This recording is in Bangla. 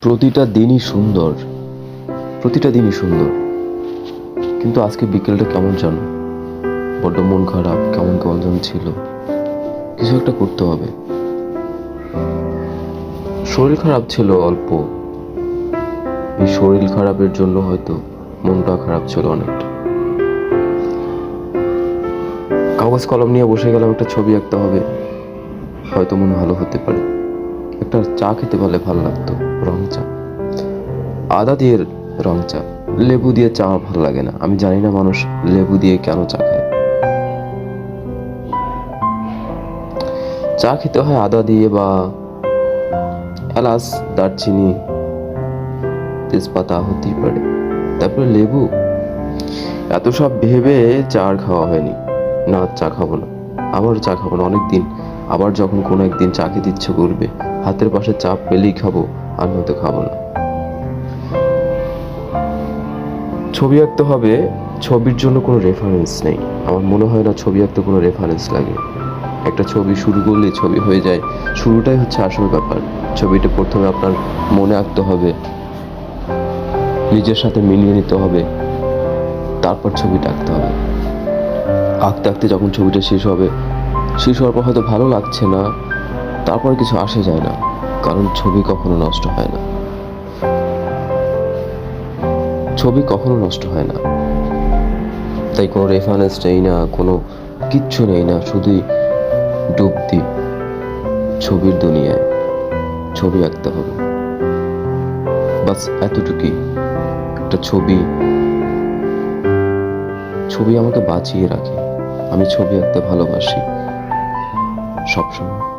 প্রতিটা দিনই সুন্দর, প্রতিটা দিনই সুন্দর। কিন্তু আজকে বিকেলটা কেমন জানো, বড্ড মন খারাপ, কেমন কেমন যেন ছিল। কিছু একটা করতে হবে। শরীর খারাপ ছিল অল্প, এই শরীর খারাপের জন্য হয়তো মনটা খারাপ ছিল অনেকটা। কাগজ কলম নিয়ে বসে গেলাম, একটা ছবি আঁকতে হবে, হয়তো মন ভালো হতে পারে। একটা চা খেতে পারলে ভালো লাগতো, রং চা, আদা দিয়ে রং চা। লেবু দিয়ে চা আমার ভালো লাগে না, আমি জানি না মানুষ লেবু দিয়ে কেন চা খায়। চা খেতে হয় আদা দিয়ে, বা এলাচ, দারচিনি, তেজপাতা হতেই পারে, তারপরে লেবু। এত সব ভেবে চা আর খাওয়া হয়নি। না, চা খাবো না, আবার চা খাবো না অনেকদিন। আবার যখন কোনো একদিন চা খেতে ইচ্ছে করবে, হাতের পাশে চা পেলেই খাবো, আর নয়তো খাবো না। ছবি আঁকতে হবে, ছবির জন্য কোনো রেফারেন্স নেই। আমার মনে হয় না ছবি আঁকতে কোনো রেফারেন্স লাগে। একটা ছবি শুরু করলে ছবি হয়ে যায়, শুরুটাই হচ্ছে আসল ব্যাপার। ছবিটা প্রথমে আপনার মনে আঁকতে হবে, নিজের সাথে মিলিয়ে নিতে হবে, তারপর ছবিটা আঁকতে হবে। আঁকতে আঁকতে যখন ছবিটা শেষ হবে, শেষ হওয়ার পর হয়তো ভালো লাগছে না, তারপর কিছু আসে যায় না, কারণ ছবি কখনো নষ্ট হয় না। ছবি কখনো নষ্ট হয় না। তাই কোনো রেফারেন্স নেই না, কোনো কিচ্ছু নেই না, শুধুই ডুব দিই ছবির দুনিয়ায়। ছবি আঁকতে হবে, বাস এতটুকুই। একটা ছবি, ছবি আমাকে বাঁচিয়ে রাখে। আমি ছবি আঁকতে ভালোবাসি সবসময়।